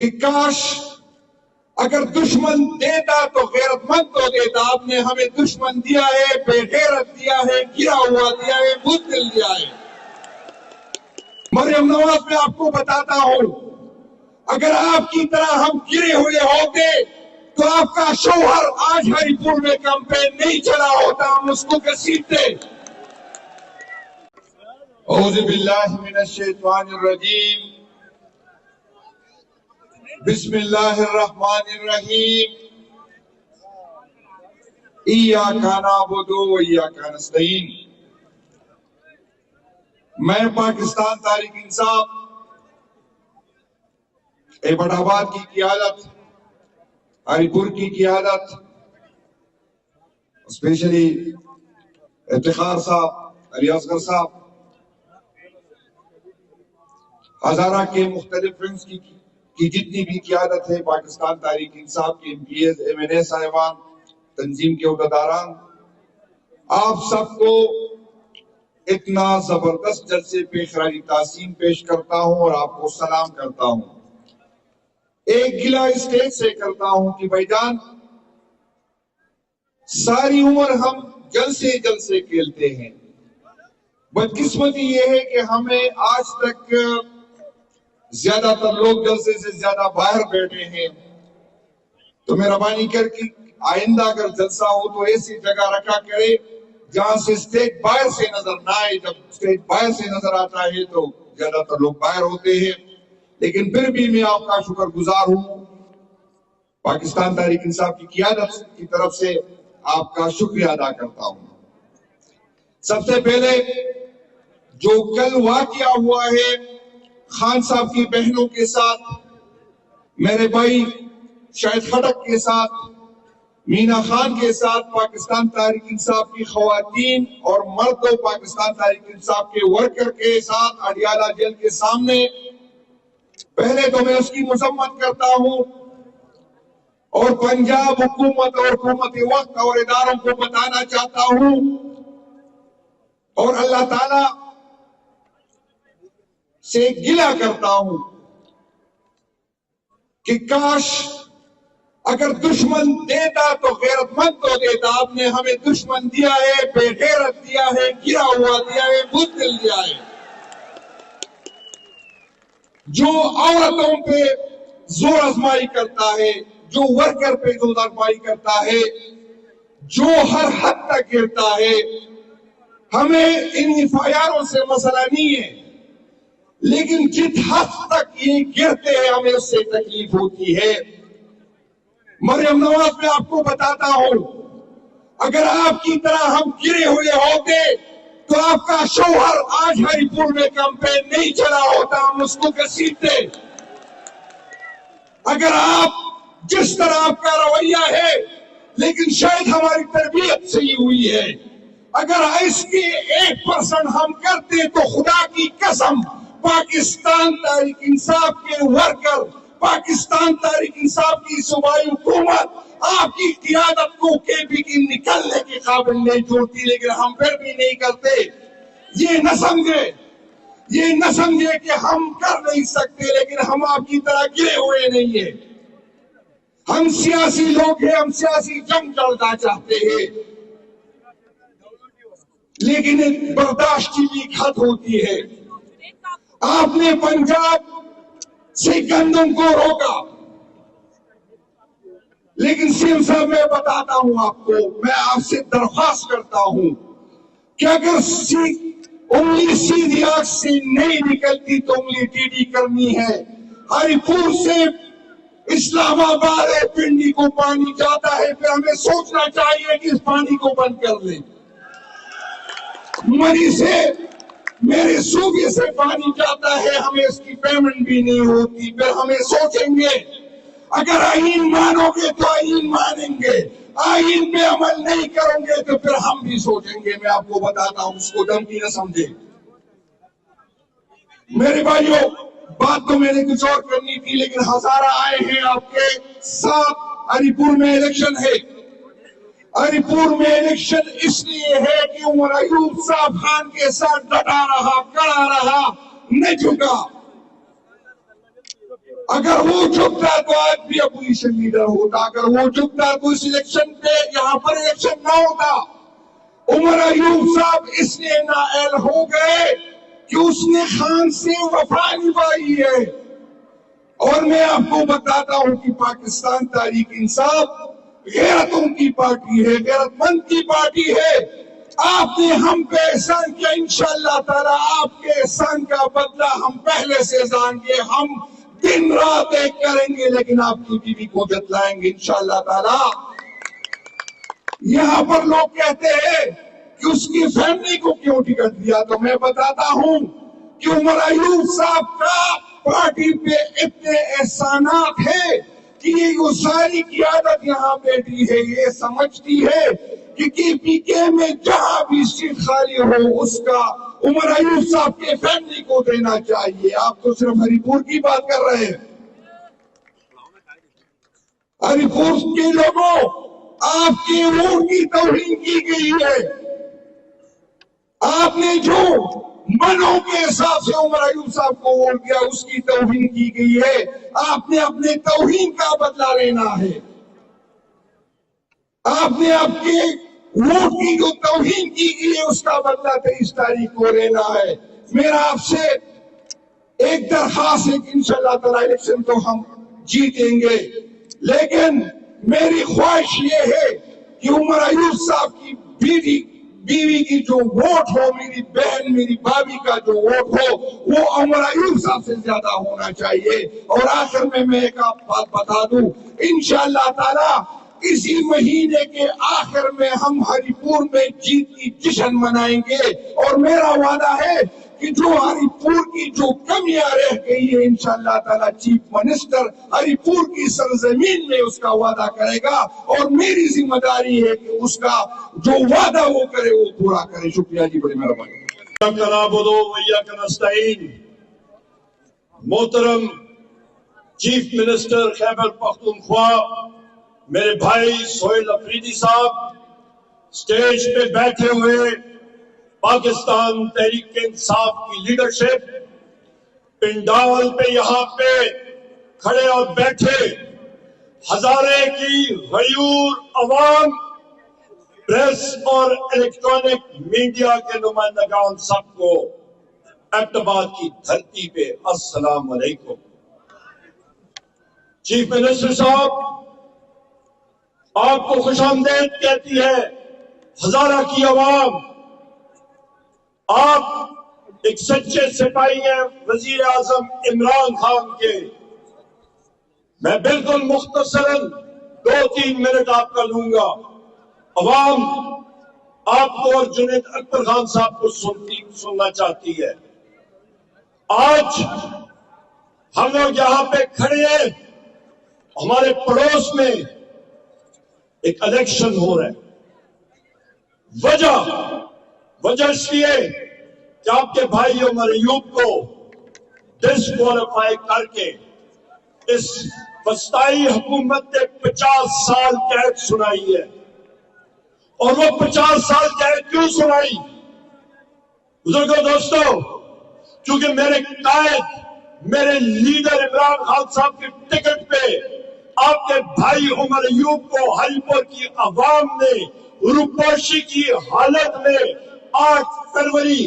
کہ کاش اگر دشمن دیتا تو غیرت مند تو دیتا. آپ نے ہمیں دشمن دیا ہے، بے غیرت دیا ہے، گرا ہوا دیا ہے، بزدل دیا ہے. مریم نواز میں آپ کو بتاتا ہوں، اگر آپ کی طرح ہم گرے ہوئے ہوتے تو آپ کا شوہر آج ہری پور میں کیمپین نہیں چلا ہوتا، ہم اس کو گھسیٹتے. اعوذ باللہ من الشیطان الرجیم، بسم اللہ الرحمن الرحیم. ایاک نعبد و ایاک نستعین. میں پاکستان تحریک انصاف ایبٹ آباد کی قیادت، ہری پور کی قیادت، اسپیشلی افتخار صاحب، علی اصغر صاحب، ہزارہ کے مختلف فرنس کی جتنی بھی قیادت ہے، پاکستان تحریک انصاف کے M P As, M N A صاحبان، تنظیم کے عہدیداران، آپ سب کو اتنا زبردست جلسے پہ خراج تحسین پیش کرتا ہوں اور آپ کو سلام کرتا ہوں. ایک گلہ اسٹیج سے کرتا ہوں کہ بھائی جان، ساری عمر ہم جلسے کھیلتے ہیں. بدقسمتی یہ ہے کہ ہمیں آج تک زیادہ تر لوگ جلسے سے زیادہ باہر بیٹھے ہیں. تو مہربانی کر کے آئندہ اگر جلسہ ہو تو ایسی جگہ رکھا کرے جہاں سے اسٹیج باہر سے نظر نہ آئے. جب اسٹیج باہر سے نظر آتا ہے تو زیادہ تر لوگ باہر ہوتے ہیں. لیکن پھر بھی میں آپ کا شکر گزار ہوں، پاکستان تحریک انصاف کی قیادت کی طرف سے آپ کا شکریہ ادا کرتا ہوں. سب سے پہلے جو کل واقعہ ہوا ہے خان صاحب کی بہنوں کے ساتھ، میرے بھائی شاہد خٹک کے ساتھ، مینا خان کے ساتھ، پاکستان تحریک انصاف کی خواتین اور مردوں، پاکستان تحریک انصاف کے ورکر کے ساتھ اڈیالہ جیل کے سامنے، پہلے تو میں اس کی مذمت کرتا ہوں اور پنجاب حکومت اور حکومت وقت اور اداروں کو بتانا چاہتا ہوں اور اللہ تعالی سے گلہ کرتا ہوں کہ کاش اگر دشمن دیتا تو غیرت مند تو دیتا. آپ نے ہمیں دشمن دیا ہے، بے غیرت دیا ہے، گرا ہوا دیا ہے، بزدل دیا ہے. جو عورتوں پہ زور آزمائی کرتا ہے، جو ورکر پہ زور آزمائی کرتا ہے، جو ہر حد تک گرتا ہے. ہمیں ان FIRوں سے مسئلہ نہیں ہے، لیکن جس حد تک یہ گرتے ہیں ہمیں اس سے تکلیف ہوتی ہے. مریم نواز میں آپ کو بتاتا ہوں، اگر آپ کی طرح ہم گرے ہوئے ہوتے تو آپ کا شوہر آج ہری پور میں کیمپین نہیں چلا ہوتا، ہم اس کو گھسیٹتے. اگر آپ جس طرح آپ کا رویہ ہے، لیکن شاید ہماری تربیت صحیح ہوئی ہے، اگر اس کی 1% ہم کرتے تو خدا کی قسم پاکستان تحریک انصاف کے ورکر، پاکستان تحریک انصاف کی صوبائی حکومت آپ کی قیادت کو KP کی نکلنے کے قابل نہیں چھوڑتی. لیکن ہم پھر بھی نہیں کرتے. یہ نہ سمجھے کہ ہم کر نہیں سکتے، لیکن ہم آپ کی طرح گرے ہوئے نہیں ہیں. ہم سیاسی لوگ ہیں، ہم سیاسی جنگ لڑنا چاہتے ہیں، لیکن ایک برداشت کی بھی حد ہوتی ہے. آپ نے پنجاب سے گندم کو روکا، لیکن CM صاحب میں بتاتا ہوں آپ کو، میں آپ سے درخواست کرتا ہوں کہ اگر انگلی سیدھی آنکھ سے نہیں نکلتی تو انگلی ٹیڑھی کرنی ہے. ہری پور سے اسلام آباد پنڈی کو پانی جاتا ہے، پھر ہمیں سوچنا چاہیے کہ اس پانی کو بند کر لیں. منی سے میرے صوبے سے پانی جاتا ہے، ہمیں اس کی پیمنٹ بھی نہیں ہوتی. پھر ہمیں سوچیں گے، اگر آئین مانو گے تو آئین مانیں گے، آئین پہ عمل نہیں کریں گے تو پھر ہم بھی سوچیں گے. میں آپ کو بتاتا ہوں، اس کو دھمکی نہ سمجھے. میرے بھائیوں، بات تو میں نے کچھ اور کرنی تھی، لیکن ہزارہ آئے ہیں آپ کے ساتھ. ہری پور میں الیکشن ہے. ہری پور میں الیکشن اس لیے ہے کہ عمر ایوب صاحب خان کے ساتھ ڈٹا رہا، کڑا رہا، نہ جھکا. اگر وہ جھکتا تو آج بھی اپوزیشن لیڈر ہوتا, اگر وہ جھکتا تو اس الیکشن پہ یہاں پر الیکشن نہ ہوتا. عمر ایوب صاحب اس لیے نااہل ہو گئے کہ اس نے خان سے وفا نبھائی ہے. اور میں آپ کو بتاتا ہوں کہ پاکستان تحریک انصاف غیرتوں کی پارٹی ہے, غیرت مند کی پارٹی ہے. آپ نے ہم پہ احسان کیا, انشاءاللہ تعالی آپ کے احسان کا بدلہ ہم پہلے سے جان گے. ہم دن رات ایک کریں گے لیکن آپ کی بیوی کو جتلائیں گے انشاءاللہ تعالی. یہاں پر لوگ کہتے ہیں کہ اس کی فیملی کو کیوں ٹکٹ دیا, تو میں بتاتا ہوں کہ عمر ایوب صاحب کا پارٹی پہ اتنے احسانات ہیں کہ یہ ساری قیادت یہاں بیٹھی ہے, یہ سمجھتی ہے کہ پی کے میں جہاں بھی سیٹ خالی ہو اس کا عمر ایوب صاحب کے فیملی کو دینا چاہیے. آپ تو صرف ہری پور کی بات کر رہے ہیں. ہری پور کے لوگوں, آپ کے ووٹ کی توہین کی گئی ہے. آپ نے جو منوں کے حساب سے عمر ایوب صاحب کو ووٹ دیا اس کی توہین کی گئی ہے. آپ نے اپنے توہین کا بدلہ لینا ہے. آپ نے آپ کے ووٹ کی جو توہین کی گئی ہے اس کا بدلہ 23 تاریخ کو لینا ہے. میرا آپ سے ایک درخواست ہے کہ انشاءاللہ تعالی الیکشن تو ہم جیتیں گے, لیکن میری خواہش یہ ہے کہ عمر ایوب صاحب کی بیوی کی جو ووٹ ہو, میری بہن میری بھابھی کا جو ووٹ ہو, وہ عمر ایوب صاحب سے زیادہ ہونا چاہیے. اور آخر میں ایک بات بتا دوں, انشاءاللہ تعالی اسی مہینے کے آخر میں ہم ہری پور میں جیت کی جشن منائیں گے. اور میرا وعدہ ہے کہ جو ہری پور کی جو کمیاں رہ گئی ہے انشاءاللہ تعالی چیف منسٹر ہری پور کی سرزمین میں اس کا وعدہ کرے گا, اور میری ذمہ داری ہے کہ اس کا جو وعدہ وہ کرے وہ پورا کرے. شکریہ جی, بڑی مہربانی. محترم چیف منسٹر خیبر پختونخوا میرے بھائی سہیل افریدی صاحب, سٹیج پہ بیٹھے ہوئے پاکستان تحریک انصاف کی لیڈرشپ, پنڈال پہ یہاں پہ کھڑے اور بیٹھے ہزارے کی غیور عوام, پریس اور الیکٹرانک میڈیا کے نمائندگان, سب کو ایبٹ آباد کی دھرتی پہ السلام علیکم. چیف منسٹر صاحب, آپ کو خوش آمدید کہتی ہے ہزارہ کی عوام. آپ ایک سچے سپاہی ہیں وزیر اعظم عمران خان کے. میں بالکل مختصراً 2-3 منٹ آپ کا لوں گا. عوام آپ کو اور جنید اکبر خان صاحب کو سننا چاہتی ہے. آج ہم لوگ یہاں پہ کھڑے ہیں, ہمارے پڑوس میں ایک الیکشن ہو رہا ہے. وجہ اس لیے کہ آپ کے بھائی عمر ایوب کو ڈسکوالیفائی کر کے اس وسطائی حکومت نے 50 سال قید سنائی ہے. اور وہ 50 سال قید کیوں سنائی؟ بزرگوں دوستوں, کیونکہ میرے قائد, میرے لیڈر عمران خان صاحب کی ٹکٹ پہ آپ کے بھائی عمر ایوب کو ہری پور کی عوام نے روپوشی کی حالت میں 8 فروری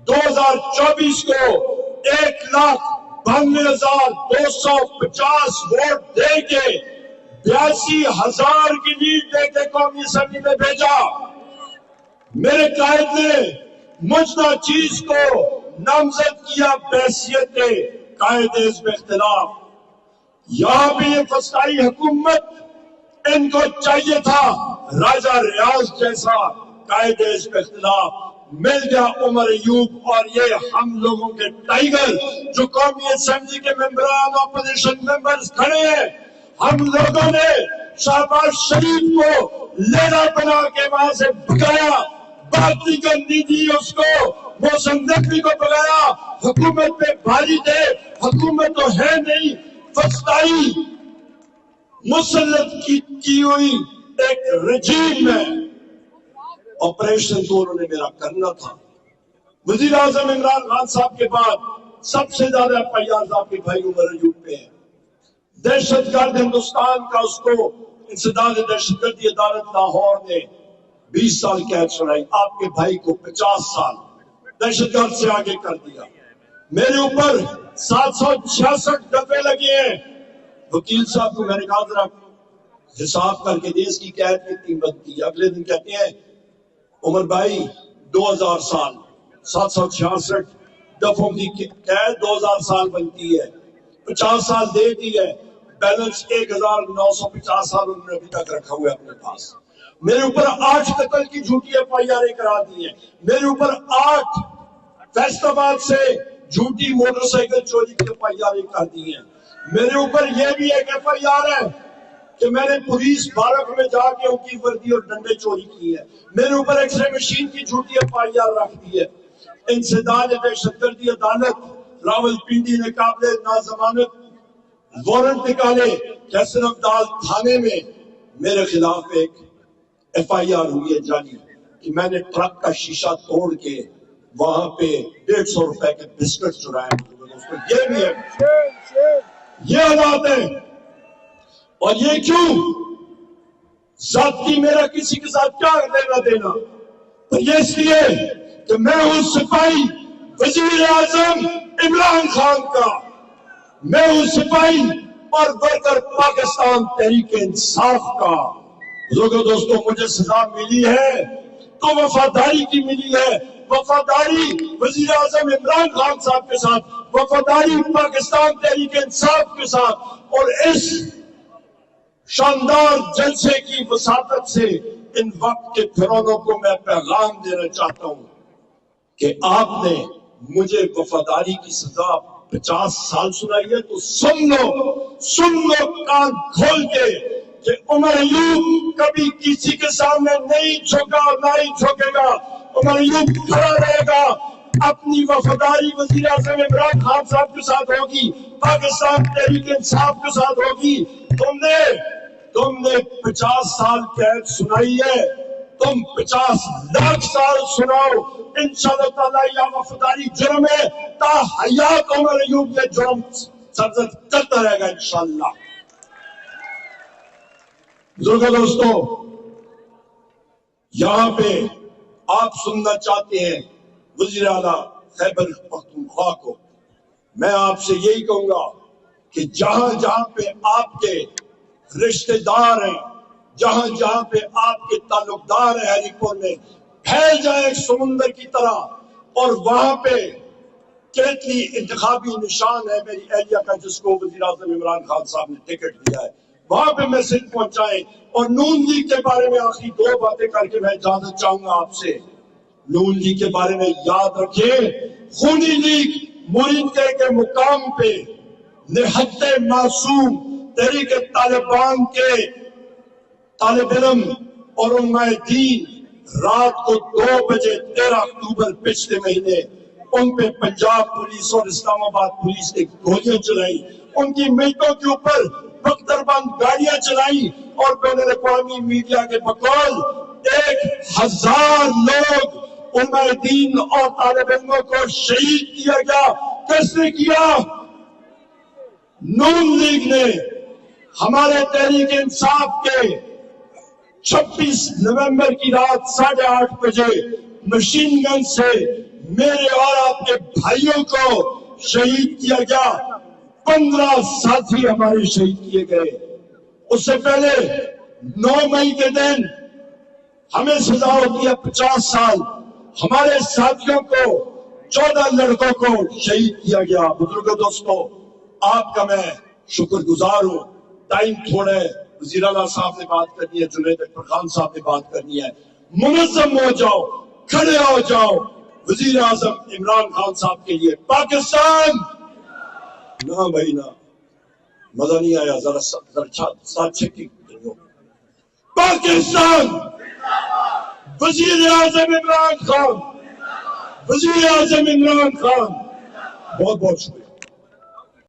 2024 کو 1,92,250 ووٹ دے کے 82,000 کی لیڈ دے کے قومی اسمبلی میں بھیجا. میرے قائد نے مجدہ چیز کو نامزد کیا بحیثیت قائد حزب اختلاف. یہاں بھی یہ فسطائی حکومت, ان کو چاہیے تھا راجہ ریاض جیسا قائد حزب اختلاف. مل گیا عمر ایوب اور یہ ہم لوگوں کے ٹائیگر جو قومی اسمبلی کے ممبران اپوزیشن ممبرز کھڑے ہیں. ہم لوگوں نے شہباز شریف کو لیڈر بنا کے وہاں سے بھگایا, باقی گندی دی اس کو, محسن نقوی کو بگایا. حکومت پہ بھاری تھے, حکومت تو ہے نہیں, فسطائی مسلط کی ہوئی ایک رجیم میں آپریشن تو انہوں نے میرا کرنا تھا. وزیر اعظم عمران خان صاحب کے بعد سب سے زیادہ FIRs آپ کے بھائی عمر ایوب پہ ہیں. دہشت گرد ہندوستان کا اس کو انسداد دہشت گردی عدالت لاہور نے 20 سال قید سنائی. آپ کے بھائی کو 50 سال دہشت گرد سے آگے کر دیا. میرے اوپر 766 دفعے لگے ہیں. وکیل صاحب کو میں نے کہا ذرا حساب کر کے دے اس کی قید کتنی بنتی ہے. اگلے دن کہتے ہیں عمر بھائی 2000 سال 766 دفعوں کی قید 2000 سال بنتی ہے. 50 سال دے دی ہے, بیلنس 1950 سال انہوں نے ابھی تک رکھا ہوا ہے اپنے پاس. میرے اوپر 8 قتل کی جھوٹی ایف آئی آر کرا دی ہیں. میرے اوپر 8 فیصل آباد سے جھوٹی موٹر سائیکل چوری کی ایف آئی آر کر دی ہیں. میرے اوپر یہ بھی ایک ایف آئی آر ہے کہ میں نے پولیس بارک میں جا کے ان کی وردی اور ڈنڈے چوری کی ہے. میرے اوپر ایکس رے مشین کی جھوٹی ایف آئی آر رکھ دی ہے. انسداد دہشت گردی عدالت راول پنڈی نے قابل ناضمانت وارنٹ نکالے. کیسر ابدال تھانے میں میرے خلاف ایک ایف آئی آر ہوئی ہے جانی کہ میں نے ٹرک کا شیشہ توڑ کے وہاں پہ 150 روپے کے بسکٹ چرائے. یہ بھی ہے, یہ حالات ہے. اور یہ کیوں ذاتی میرا کسی کے ساتھ کیا لینا دینا, تو یہ اس لیے کہ میں ہوں سپاہی وزیر اعظم عمران خان کا, میں ہوں سپاہی اور ورکر پاکستان تحریک انصاف کا. بزرگوں دوستوں, مجھے سزا ملی ہے تو وفاداری کی ملی ہے. وفاداری وزیر اعظم عمران خان صاحب کے ساتھ, وفاداری پاکستان تحریک انصاف کے ساتھ. اور اس شاندار جلسے کی وساطت سے ان وقت کے پھرونوں کو میں پیغام دینا چاہتا ہوں کہ آپ نے مجھے وفاداری کی سزا 50 سال سنائی ہے تو سن لو کان کھول کے کہ عمر ایوب کبھی کسی کے سامنے نہیں جھکا, نہ ہی جھکے گا. عمر ایوب کھڑا رہے گا, اپنی وفاداری وزیر اعظم عمران خان صاحب کے ساتھ ہوگی, پاکستان تحریک انصاف کے ساتھ ہوگی. تم نے 50 سال قید سنائی ہے, تم 50 لاکھ سال سناؤ. انشاءاللہ تعالیٰ یا وفاداری جرم ہے, تا حیات عمر ایوب یہ جرم سرزد کرتا رہے گا انشاءاللہ. بزرگوں دوستو, یہاں پہ آپ سننا چاہتے ہیں وزیر اعلیٰ خیبر پختونخوا کو, میں آپ سے یہی کہوں گا کہ جہاں جہاں پہ آپ کے رشتہ دار ہیں, جہاں جہاں پہ آپ کے تعلق دار ہیں ہری پور میں, پھیل جائیں ایک سمندر کی طرح. اور وہاں پہ کیتلی انتخابی نشان ہے میری اہلیہ کا, جس کو وزیر اعظم عمران خان صاحب نے ٹکٹ دیا ہے, وہاں پہ میسج پہنچائیں. اور نون لیگ کے بارے میں آخری 2 باتیں کر کے میں اجازت چاہوں گا آپ سے. نون لیگ کے بارے میں یاد رکھیں, خونی لیگ مرید کے مقام پہ نہت معصوم تحریک طالبان کے طالب علم اور علماء دین رات کو 2 بجے 13 اکتوبر پچھلے مہینے ان پہ پنجاب پولیس اور اسلام آباد پولیس نے گولیاں چلائی, ان کی میٹوں کے اوپر بختر بند گاڑیاں چلائی, اور بین الاقوامی میڈیا کے بقول 1000 لوگ علماء دین اور طالب علموں کو شہید کیا گیا. کس نے کیا؟ نون لیگ نے. ہمارے تحریک انصاف کے 26 نومبر کی رات 8:30 بجے مشین گن سے میرے اور آپ کے بھائیوں کو شہید کیا گیا. 15 ساتھی ہمارے شہید کیے گئے. اس سے پہلے 9 مئی کے دن ہمیں سزا ہوتی ہے 50 سال. ہمارے ساتھیوں کو 14 لڑکوں کو شہید کیا گیا. بزرگوں دوستو, آپ کا میں شکر گزار ہوں. ٹائم تھوڑا ہے, وزیر اعلیٰ صاحب نے بات کرنی ہے, جنید اکبر خان صاحب نے بات کرنی ہے. منظم ہو جاؤ, کھڑے ہو جاؤ وزیر اعظم عمران خان صاحب کے لیے. پاکستان نہ بھائی نہ, مزہ نہیں آیا, ذرا ساتھ چھکی. پاکستان, وزیر اعظم عمران خان, وزیر اعظم عمران خان. بہت بہت شکریہ.